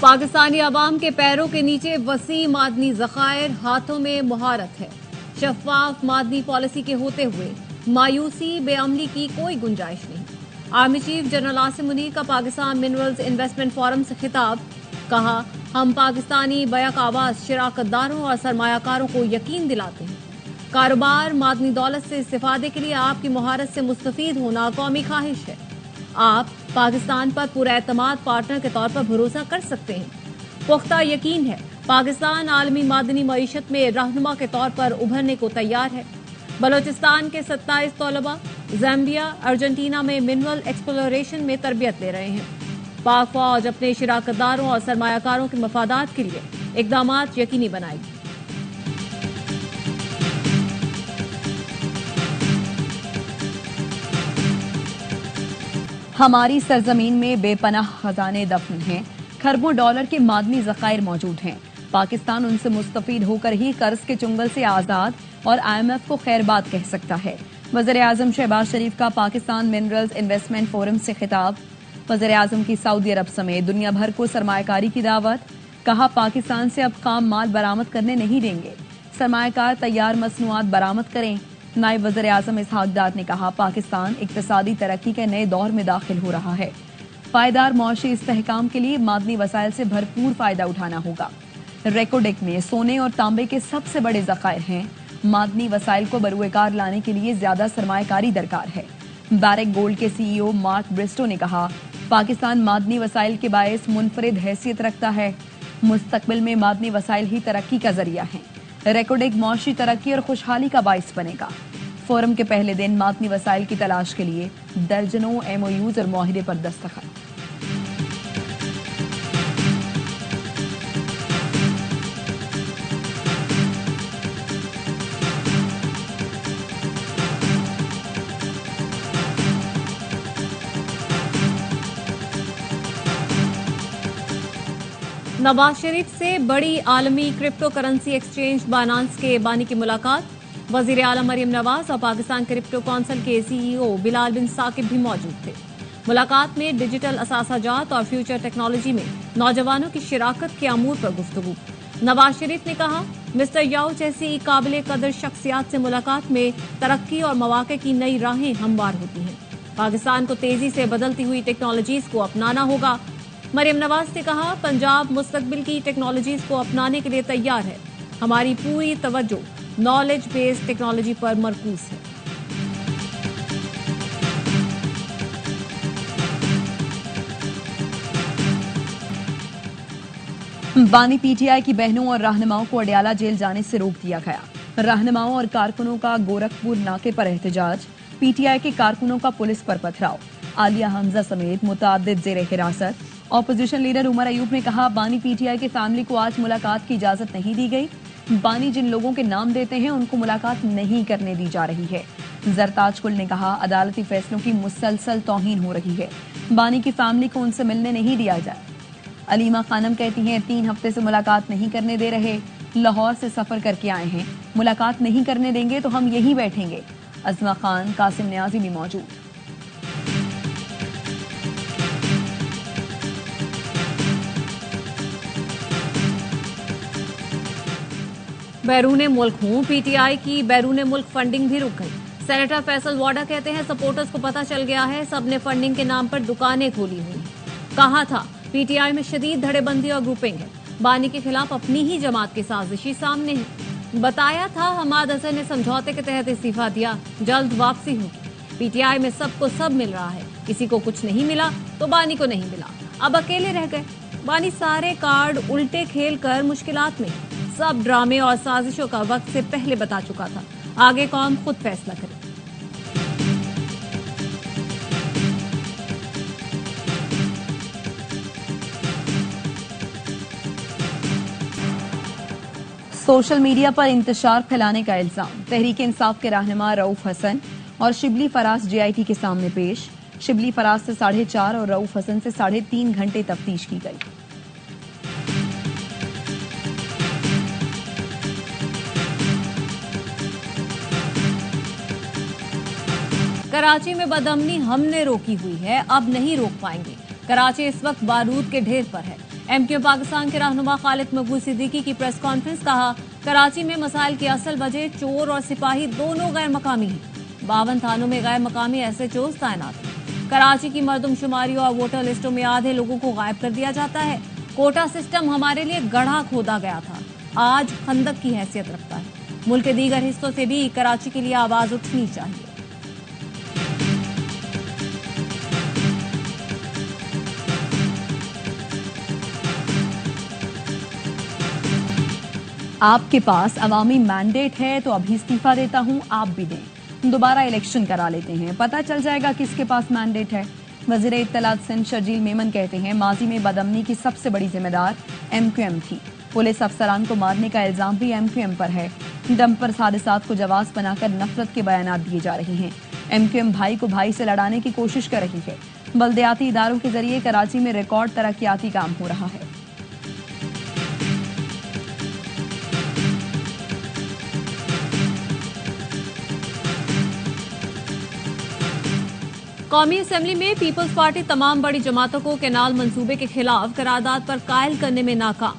पाकिस्तानी अवाम के पैरों के नीचे वसी मादनी ज़खायर, हाथों में मुहारत है। शफाफ मादनी पॉलिसी के होते हुए मायूसी बेअमली की कोई गुंजाइश नहीं। Army chief general Asim Munir का पाकिस्तान मिनरल्स इन्वेस्टमेंट फोरम से खिताब। कहा, हम पाकिस्तानी बैक आवाज शिराकतदारों और सरमायाकारों को यकीन दिलाते हैं। कारोबार मादनी दौलत से इस्तेफादे के लिए आपकी मुहारत से मुस्तफीद होना कौमी ख्वाहिश है। आप पाकिस्तान पर पुरएतमाद पार्टनर के तौर पर भरोसा कर सकते हैं। पुख्ता यकीन है पाकिस्तान आलमी मादनी मईशत में रहनुमा के तौर पर उभरने को तैयार है। बलोचिस्तान के 27 तलबा ज़ाम्बिया, अर्जेंटीना में मिनरल एक्सप्लोरेशन में तरबियत ले रहे हैं। पाक फौज अपने शिराकतदारों और सरमायाकारों के मफादात के लिए इकदामात यकीनी बनाएगी। हमारी सरजमीन में बेपनाह खजाने दफन हैं। खरबों डॉलर के मादनी ज़खायर मौजूद हैं। पाकिस्तान उनसे मुस्तफीद होकर ही कर्ज के चुंगल से आजाद और IMF को खैरबाद कह सकता है। वज़ीर आज़म शहबाज शरीफ का पाकिस्तान मिनरल्स इन्वेस्टमेंट फोरम से खिताब। वज़ीर आज़म की सऊदी अरब समेत दुनिया भर को सरमायाकारी की दावत। कहा, पाकिस्तान से अब खाम माल बरामद करने नहीं देंगे। सरमायाकार तैयार मसनूआत बरामद करें। नायब वज़ीर आज़म इसहाक डार ने कहा, पाकिस्तान इक्तिसादी तरक्की के नए दौर में दाखिल हो रहा है। पायदार मौशी इस्तेहकाम के लिए मादनी वसाइल से भरपूर फायदा उठाना होगा। रेकोडेक में सोने और तांबे के सबसे बड़े ज़खायर हैं। मादनी वसाइल को बरूएकार लाने के लिए ज्यादा सरमायाकारी दरकार है। बैरेक गोल्ड के CEO मार्क ब्रिस्टो ने कहा, पाकिस्तान मादनी वसाइल के बायस मुनफरिद हैसियत रखता है। मुस्तकबिल में मादनी वसाइल ही तरक्की का जरिया है। रेकोडेक मौशी तरक्की और खुशहाली का बायस बनेगा। फोरम के पहले दिन मादनी वसाइल की तलाश के लिए दर्जनों MOUs और मुआहिदे पर दस्तखत। नवाज शरीफ से बड़ी आलमी क्रिप्टो करेंसी एक्सचेंज बाइनेंस के बानी की मुलाकात। वजीर आलम मरियम नवाज और पाकिस्तान क्रिप्टो काउंसिल के CEO बिलाल बिन साकिब भी मौजूद थे। मुलाकात में डिजिटल असासाजात और फ्यूचर टेक्नोलॉजी में नौजवानों की शिराकत के अमूर पर गुफ्तगू। नवाज शरीफ ने कहा, मिस्टर याओ जैसी काबिल कदर शख्सियात से मुलाकात में तरक्की और मौके की नई राहें हमवार होती हैं। पाकिस्तान को तेजी से बदलती हुई टेक्नोलॉजीज को अपनाना होगा। मरियम नवाज ने कहा, पंजाब मुस्तकबिल की टेक्नोलॉजीज को अपनाने के लिए तैयार है। हमारी पूरी तवज्जो नॉलेज बेस्ड टेक्नोलॉजी पर मरकूज है। बानी PTI की बहनों और रहनुमाओं को अडयाला जेल जाने से रोक दिया गया। रहनुमाओं और कारकुनों का गोरखपुर नाके पर एहतजाज। PTI के कारकुनों का पुलिस पर पथराव। आलिया हमजा समेत मुतअद्दिद जेर हिरासत। ऑपोजिशन लीडर उमर अयूब ने कहा, बानी PTI की फैमिली को आज मुलाकात की इजाजत नहीं दी गई। बानी जिन लोगों के नाम देते हैं उनको मुलाकात नहीं करने दी जा रही है। जरताज कुल ने कहा, अदालती फैसलों की मुसलसल तौहीन हो रही है। बानी की फैमिली को उनसे मिलने नहीं दिया जाए। अलीमा खानम कहती हैं, 3 हफ्ते से मुलाकात नहीं करने दे रहे। लाहौर से सफर करके आए हैं, मुलाकात नहीं करने देंगे तो हम यहीं बैठेंगे। अजमा खान, कासिम न्याजी भी मौजूद। बैरूने मुल्क हूं, PTI की बैरूने मुल्क फंडिंग भी रुक गई। सेनेटर फैसल वाडा कहते हैं, सपोर्टर्स को पता चल गया है, सबने फंडिंग के नाम पर दुकानें खोली हुई हैं। कहा था PTI में शदीद धड़ेबंदी और ग्रुपिंग है। बानी के खिलाफ अपनी ही जमात की साजिशी सामने है। बताया था हमाद हसन ने समझौते के तहत इस्तीफा दिया, जल्द वापसी होगी। PTI में सबको सब मिल रहा है, किसी को कुछ नहीं मिला तो बानी को नहीं मिला, अब अकेले रह गए। बानी सारे कार्ड उल्टे खेल कर मुश्किलात में। सब ड्रामे और साजिशों का वक्त से पहले बता चुका था। आगे कौम खुद फैसला करे। सोशल मीडिया पर इंतशार फैलाने का इल्जाम। तहरीक इंसाफ के रहनुमा रऊफ हसन और शिबली फराज JIT के सामने पेश। शिबली फराज से 4.5 और रऊफ हसन से 3.5 घंटे तफ्तीश की गई। कराची में बदअमनी हमने रोकी हुई है, अब नहीं रोक पाएंगे। कराची इस वक्त बारूद के ढेर पर है। एमक्यू पाकिस्तान के रहनुमा खालिद मकबूल सिद्दीकी की प्रेस कॉन्फ्रेंस, कहा कराची में मसाइल की असल वजह चोर और सिपाही दोनों गैर मकामी हैं। 52 थानों में गैर मकामी एसएचओज तैनात हैं। कराची की मरदमशुमारी और वोटर लिस्टों में आधे लोगों को गायब कर दिया जाता है। कोटा सिस्टम हमारे लिए गड्ढा खोदा गया था, आज खंदक की हैसियत रखता है। मुल्क के दीगर हिस्सों से भी कराची के लिए आवाज उठनी चाहिए। आपके पास अवामी मैंडेट है तो अभी इस्तीफा देता हूं, आप भी दें, दोबारा इलेक्शन करा लेते हैं, पता चल जाएगा किसके पास मैंडेट है। वजीर इत्तलात सिंध शर्जील मेमन कहते हैं माजी में बदअमनी की सबसे बड़ी जिम्मेदार एमक्यूएम थी। पुलिस अफसरान को मारने का इल्जाम भी एमक्यूएम पर है। डंपर हादसात को जवाब बनाकर नफरत के बयानात दिए जा रहे हैं। एमक्यूएम भाई को भाई से लड़ाने की कोशिश कर रही है। बल्दियाती इदारों के जरिए कराची में रिकॉर्ड तरक्याती काम हो रहा है। कौमी असेंबली में पीपल्स पार्टी तमाम बड़ी जमातों को कैनाल मंसूबे के खिलाफ करारदाद पर कायल करने में नाकाम।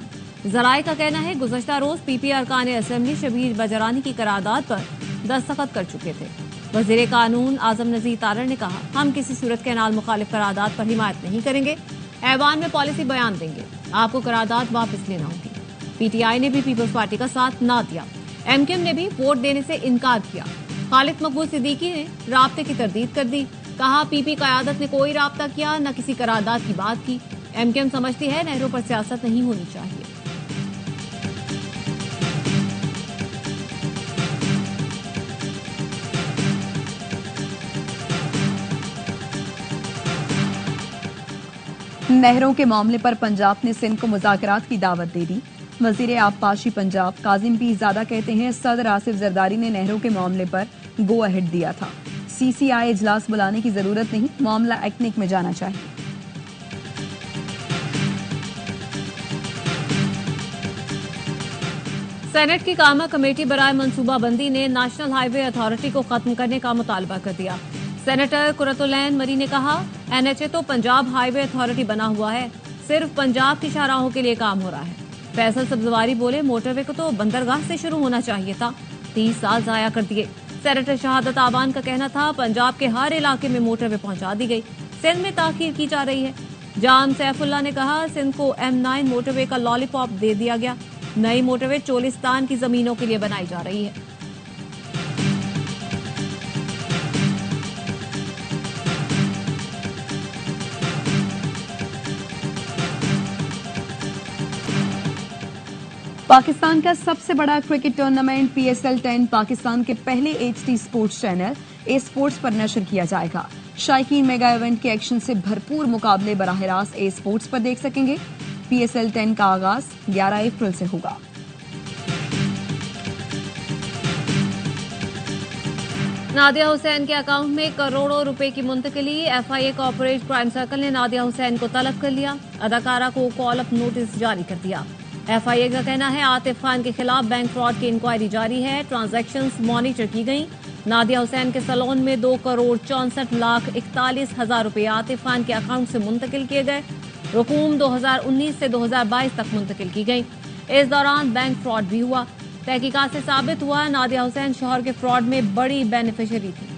जराये का कहना है गुज़श्ता रोज पीपी अरकान असेंबली शबीर बजरानी की करारदाद पर दस्तखत कर चुके थे। वजीर कानून आजम नजीर तारड़ ने कहा हम किसी सूरत कैनाल मुखालिफ करारदाद पर हिमायत नहीं करेंगे, ऐवान में पॉलिसी बयान देंगे, आपको करारदाद वापस लेना होगी। पीटीआई ने भी पीपल्स पार्टी का साथ न दिया। एमक्यूएम ने भी वोट देने से इनकार किया। खालिद मकबूल सिद्दीकी ने राब्ते की तरदीद कर दी, कहा पीपी क़यादत ने कोई राब्ता किया, न किसी करारदाद की बात की। एमक्यूएम समझती है नहरों पर सियासत नहीं होनी चाहिए। नहरों के मामले पर पंजाब ने सिंध को मुज़ाकरात की दावत दे दी। वजीर आबपाशी पंजाब काजिम पीरज़ादा कहते हैं सदर आसिफ जरदारी ने नहरों के मामले पर गो अहेड दिया था। सीसीआई इजलास बुलाने की जरूरत नहीं, मामला एक्निक में जाना चाहिए। सेनेट की कामा कमेटी बराए मनसूबाबंदी ने नेशनल हाईवे अथॉरिटी को खत्म करने का मुतालबा कर दिया। सेनेटर कुरतुलैन मरी ने कहा एनएचए तो पंजाब हाईवे अथॉरिटी बना हुआ है, सिर्फ पंजाब की शाहराहों के लिए काम हो रहा है। फैसल सब्जवारी बोले मोटरवे को तो बंदरगाह से शुरू होना चाहिए था, 30 साल जाया कर दिए। सेनेटर शहादत आबान का कहना था पंजाब के हर इलाके में मोटरवे पहुंचा दी गई, सिंध में ताखीर की जा रही है। जाम सैफुल्ला ने कहा सिंध को M9 मोटरवे का लॉलीपॉप दे दिया गया, नई मोटरवे चोलिस्तान की जमीनों के लिए बनाई जा रही है। पाकिस्तान का सबसे बड़ा क्रिकेट टूर्नामेंट PSL 10 पाकिस्तान के पहले HD स्पोर्ट्स चैनल ए स्पोर्ट्स पर नशर किया जाएगा। शायकीन मेगा इवेंट के एक्शन से भरपूर मुकाबले बराह रास्त ए स्पोर्ट्स पर देख सकेंगे। PSL 10 का आगाज 11 अप्रैल से होगा। नादिया हुसैन के अकाउंट में करोड़ों रुपए की मुंतकिली। FIA कॉर्पोरेट क्राइम सर्कल ने नादिया हुसैन को तलब कर लिया। अदाकारा को कॉल अप नोटिस जारी कर दिया। FIA का कहना है आतिफ खान के खिलाफ बैंक फ्रॉड की इंक्वायरी जारी है, ट्रांजैक्शंस मॉनिटर की गई। नादिया हुसैन के सैलून में 2,64,41,000 रुपए आतिफ खान के अकाउंट से मुंतकिल किए गए। रकूम 2019 से 2022 तक मुंतकिल की गई। इस दौरान बैंक फ्रॉड भी हुआ। तहकीकात से साबित हुआ नादिया हुसैन शौहर के फ्रॉड में बड़ी बेनिफिशियरी थी।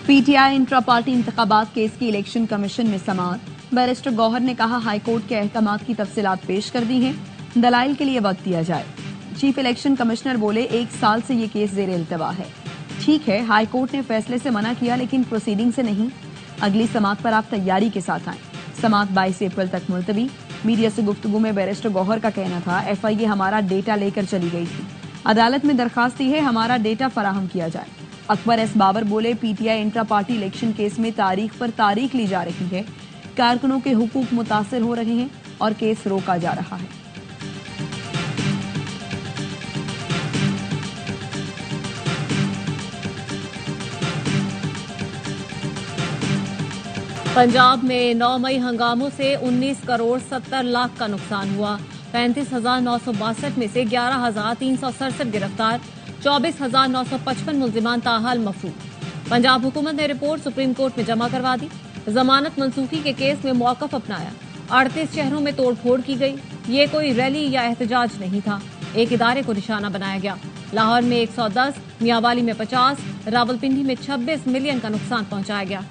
PTI इंट्रा पार्टी इंतखाबात केस की इलेक्शन कमीशन में समाअत। बैरिस्टर गौहर ने कहा हाईकोर्ट के अहकामात की तफसीलात पेश कर दी हैं, दलाइल के लिए वक्त दिया जाए। चीफ इलेक्शन कमिश्नर बोले 1 साल से ये केस जेर इल्तवा है। ठीक है, हाईकोर्ट ने फैसले से मना किया लेकिन प्रोसीडिंग से नहीं। अगली समाअत पर आप तैयारी के साथ आएं। समाअत 22 अप्रैल तक मुलतवी। मीडिया से गुफ्तगू में बैरिस्टर गौहर का कहना था FIA हमारा डेटा लेकर चली गई थी, अदालत में दरखास्त दी है हमारा डेटा फराहम किया जाए। अकबर एस बाबर बोले PTI intra party election case में तारीख पर तारीख ली जा रही है, कारकुनों के हुकूक मुतासर हो रहे हैं और केस रोका जा रहा है। पंजाब में 9 मई हंगामों से 19 करोड़ 70 लाख का नुकसान हुआ। 35,962 में से 11,367 गिरफ्तार। 24,955 मुल्जिमान ताहाल मफरूर। पंजाब हुकूमत ने रिपोर्ट सुप्रीम कोर्ट में जमा करवा दी। जमानत मनसूखी के केस में मौकफ अपनाया। 38 शहरों में तोड़फोड़ की गई। ये कोई रैली या एहतजाज नहीं था, एक इदारे को निशाना बनाया गया। लाहौर में 110, मियांवाली में 50, रावलपिंडी में 26 मिलियन का नुकसान पहुंचाया गया।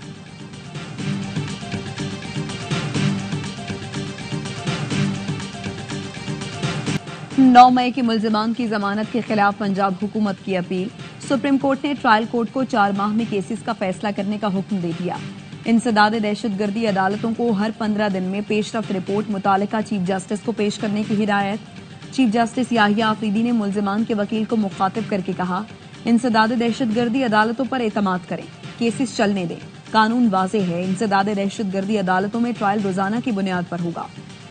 नौ मई के मुल्जिमान की जमानत के खिलाफ पंजाब हुकूमत की अपील। सुप्रीम कोर्ट ने ट्रायल कोर्ट को 4 माह में केसेस का फैसला करने का हुक्म दे दिया। इंसदाद दहशतगर्दी अदालतों को हर 15 दिन में पेशरफ रिपोर्ट मुतालिका चीफ जस्टिस को पेश करने की हिदायत। चीफ जस्टिस याहिया आफरीदी ने मुल्जिमान के वकील को मुखातिब करके कहा, इंसदाद दहशतगर्दी अदालतों पर एतमाद करें, केसेस चलने दें। कानून वाज़ेह है, इंसदाद दहशतगर्दी अदालतों में ट्रायल रोजाना की बुनियाद पर होगा।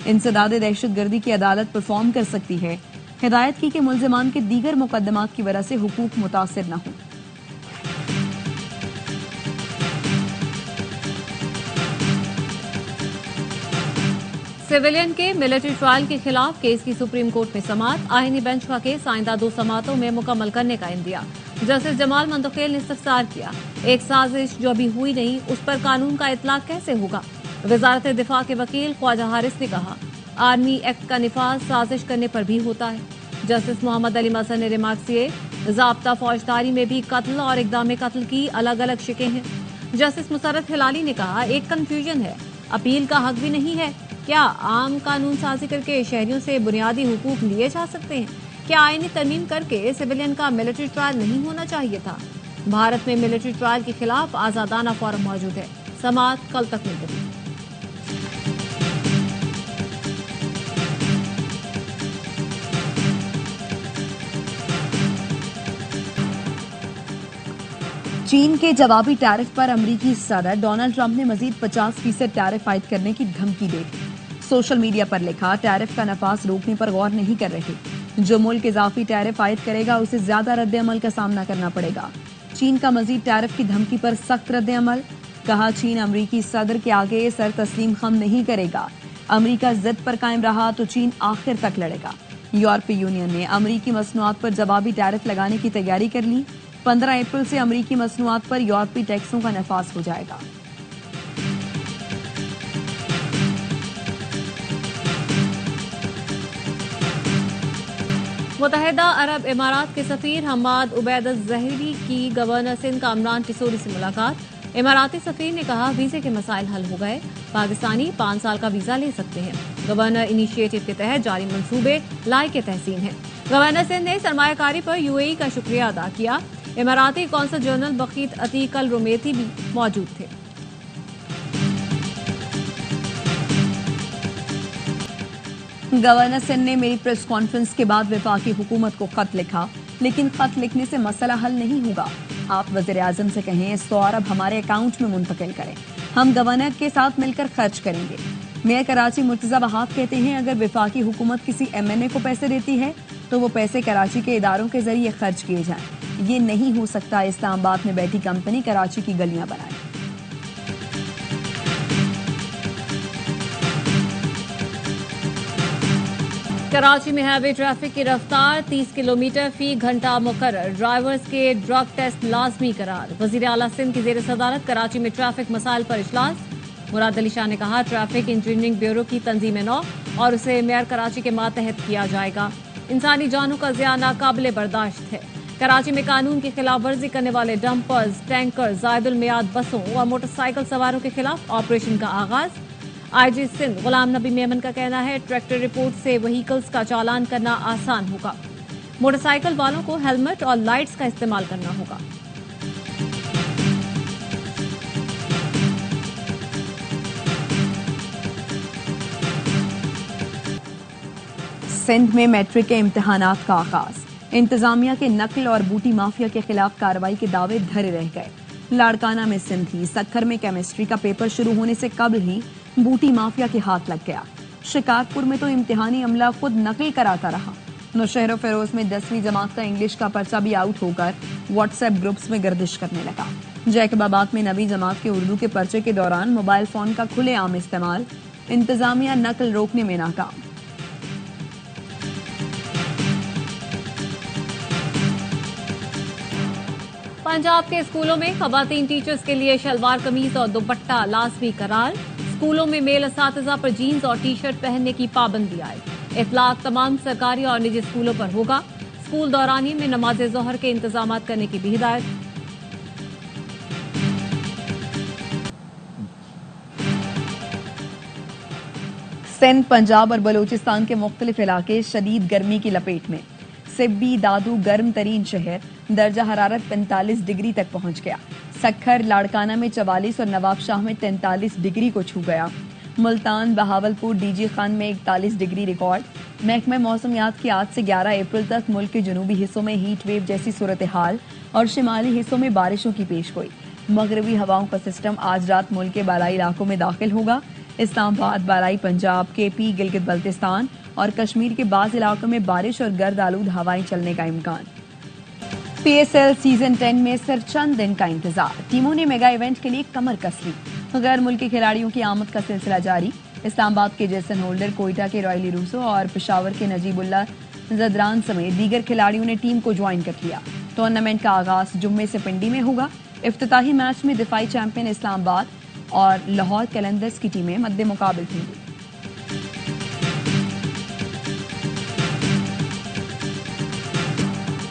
इंसदाद दहशतगर्दी की अदालत परफॉर्म कर सकती है। हिदायत की कि मुल्जिमान के दीगर मुकदमात की वजह से हुकूक मुतासिर न हों। सिविलियन के मिलिट्री ट्रायल के खिलाफ केस की सुप्रीम कोर्ट में समाअत। आईनी बेंच का केस आइंदा 2 समाअतों में मुकम्मल करने का इंदिया। जस्टिस जमाल मंतोखेल ने इस्तफसार किया, एक साजिश जो अभी हुई नहीं उस पर कानून का इतलाक कैसे होगा। वजारत दिफा के वकील ख्वाजा हारिस ने कहा, आर्मी एक्ट का निफाज साजिश करने पर भी होता है। जस्टिस मोहम्मद अली मसन ने रिमार्क किए, ज़ाब्ता फौजदारी में भी कत्ल और इक़दाम कत्ल की अलग अलग शिकें हैं। जस्टिस मुसर्रत हिलाली ने कहा, एक कंफ्यूजन है, अपील का हक भी नहीं है। क्या आम कानून साजी करके शहरियों से बुनियादी हुकूक लिए जा सकते हैं? क्या आईनी तरमीम करके सिविलियन का मिलिट्री ट्रायल नहीं होना चाहिए था? भारत में मिलिट्री ट्रायल के खिलाफ आजादाना फोरम मौजूद है। समाअत कल तक मुलतवी। चीन के जवाबी टैरिफ पर अमरीकी सदर डोनाल्ड ट्रंप ने मजीद 50% टैरिफ आयद करने की धमकी दे दी। सोशल मीडिया पर लिखा, टैरिफ का नफाज रोकने पर गौर नहीं कर रहे। जो मुल्क इजाफी टैरिफ आयद करेगा उसे ज्यादा रद्द अमल का सामना करना पड़ेगा। चीन का मजीद टैरिफ की धमकी पर सख्त रद्द अमल। कहा, चीन अमरीकी सदर के आगे सर तस्लीम खम नहीं करेगा। अमरीका जिद पर कायम रहा तो चीन आखिर तक लड़ेगा। यूरोपीय यूनियन ने अमरीकी मसनूआत पर जवाबी टैरिफ लगाने की तैयारी कर ली। 15 अप्रैल से अमरीकी मसनूआत पर यूरोपीय टैक्सों का नफाज हो जाएगा। मुत्तहिदा अरब इमारात के सफीर हमाद उबैद ज़हरी की गवर्नर सिंध कामरान टिसोरी से मुलाकात। इमाराती सफीर ने कहा, वीजे के मसाइल हल हो गए, पाकिस्तानी 5 साल का वीजा ले सकते हैं। गवर्नर इनिशिएटिव के तहत जारी मंसूबे लायक तहसीन हैं। गवर्नर सिंध ने सरमायाकारी पर यूएई का शुक्रिया अदा किया। इमाराती कौंसल जनरल बकीत अतीक अल रुमेती भी मौजूद थे। गवर्नर सिंध ने मेरी प्रेस कॉन्फ्रेंस के बाद वफाकी हुकूमत को खत लिखा, लेकिन खत लिखने से मसला हल नहीं होगा। आप वज़ीर आज़म से कहें 100 अरब हमारे अकाउंट में मुंतकिल करें, हम गवर्नर के साथ मिलकर खर्च करेंगे। मेयर कराची मुर्तज़ा वहाब कहते हैं, अगर वफाकी हुकूमत किसी MNA को पैसे देती है तो वो पैसे कराची के इदारों के जरिए खर्च किए जाएं। ये नहीं हो सकता इस्लामाबाद में बैठी कंपनी कराची की गलियां बनाए। कराची में हैवी ट्रैफिक की रफ्तार 30 किलोमीटर फी घंटा मुकर्रर। ड्राइवर्स के ड्रग टेस्ट लाजमी करार। वजीर आला सिंध की जेर सदारत कराची में ट्रैफिक मसाइल पर इजलास। मुराद अली शाह ने कहा, ट्रैफिक इंजीनियरिंग ब्यूरो की तंजीम नौ और उसे मेयर कराची के मातहत किया जाएगा। इंसानी जानों का ज़िया नाकाबिले बर्दाश्त है। कराची में कानून की खिलाफ वर्जी करने वाले डंपर्स, टैंकर, जायदुल मियाद बसों और मोटरसाइकिल सवारों के खिलाफ ऑपरेशन का आगाज। आईजी सिंध गुलाम नबी मेमन का कहना है, ट्रैक्टर रिपोर्ट से व्हीकल्स का चालान करना आसान होगा। मोटरसाइकिल वालों को हेलमेट और लाइट्स का इस्तेमाल करना होगा। सिंध में मैट्रिक के इम्तिहानात का आगाज। इंतजामिया के नकल और बूटी माफिया के खिलाफ कार्रवाई के दावे धरे रह गए। लाड़काना में सिंधी, सक्खर में केमिस्ट्री का पेपर शुरू होने से कबल ही बूटी माफिया के हाथ लग गया। शिकारपुर में तो इम्तिहानी अमला खुद नकल कराता रहा। नौशहर फेरोज में 10वीं जमात का इंग्लिश का पर्चा भी आउट होकर व्हाट्सएप ग्रुप्स में गर्दिश करने लगा। जैकबाबाद में 9वीं जमात के उर्दू के पर्चे के दौरान मोबाइल फोन का खुलेआम इस्तेमाल। इंतजामिया नकल रोकने में नाकाम। पंजाब के स्कूलों में खवातीन टीचर्स के लिए शलवार कमीज और दुपट्टा लाजमी करार। स्कूलों में मेल असातिज़ा पर जीन्स और टी शर्ट पहनने की पाबंदी आयद। इतलाक तमाम सरकारी और निजी स्कूलों पर होगा। स्कूल दौरानिए में नमाज जोहर के इंतजाम करने की भी हिदायत। सिंध, पंजाब और बलूचिस्तान के मुख्तलिफ इलाके शदीद गर्मी की लपेट में। सिब्बी दादू गर्म तरीन शहर, दर्जा हरारत 45 डिग्री तक पहुंच गया। सक्खर, लाड़काना में 44 और नवाबशाह में 43 डिग्री को छू गया। मुल्तान, बहावलपुर, डीजी खान में 41 डिग्री रिकॉर्ड। महकमा मौसमियात की आज से 11 अप्रैल तक मुल्क के जनूबी हिस्सों में हीट वेव जैसी सूरत हाल और शिमाली हिस्सों में बारिशों की पेशगोई। मगरबी हवाओं का सिस्टम आज रात मुल्क के बालाई इलाकों में दाखिल होगा। इस्लामाबाद, बालाई पंजाब, केपी, गिलगित बल्तिस्तान और कश्मीर के बाज़ इलाकों में बारिश और गर्द आलूद हवाएं चलने का इम्कान। पीएसएल सीजन 10 में सिर्फ चंद दिन का इंतजार। टीमों ने मेगा इवेंट के लिए कमर कस ली। गैर मुल्की खिलाड़ियों की आमद का सिलसिला जारी। इस्लामाबाद के जेसन होल्डर, कोयटा के रॉयली रूसो और पेशावर के नजीबुल्ला जदरान समेत दीगर खिलाड़ियों ने टीम को ज्वाइन कर लिया। टूर्नामेंट का आगाज जुम्मे से पिंडी में होगा। इफ्तिताही मैच में दिफाई चैंपियन इस्लामाबाद और लाहौर कैलेंडर्स की टीमें मद्दे मुकाबिल होंगी।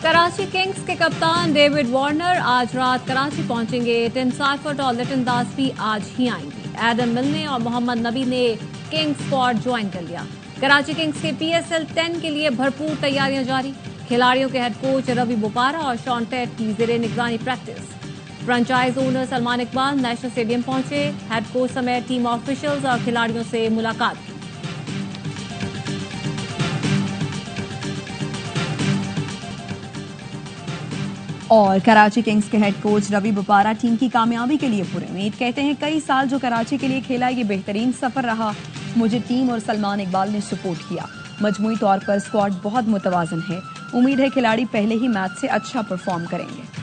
कराची किंग्स के कप्तान डेविड वार्नर आज रात कराची पहुंचेंगे। टिम साइफर्ट और लिटन दास भी आज ही आएंगे। एडम मिलने और मोहम्मद नबी ने किंग्स स्क्वाड ज्वाइन कर लिया। कराची किंग्स के पीएसएल 10 के लिए भरपूर तैयारियां जारी। खिलाड़ियों के हेड कोच रवि बोपारा और शॉन टेट की जेरे निगरानी practice. Franchise owner Salman Iqbal national stadium पहुंचे। हेड कोच समेत टीम ऑफिशियल्स और खिलाड़ियों से मुलाकात की। और कराची किंग्स के head coach Ravi Bopara team की कामयाबी के लिए पूरे उम्मीद। कहते हैं कई साल जो कराची के लिए खेला ये बेहतरीन सफर रहा। मुझे टीम और सलमान इकबाल ने सपोर्ट किया। मजमूई तौर पर स्क्वाड बहुत मुतवाजन है। उम्मीद है खिलाड़ी पहले ही मैच से अच्छा परफॉर्म करेंगे।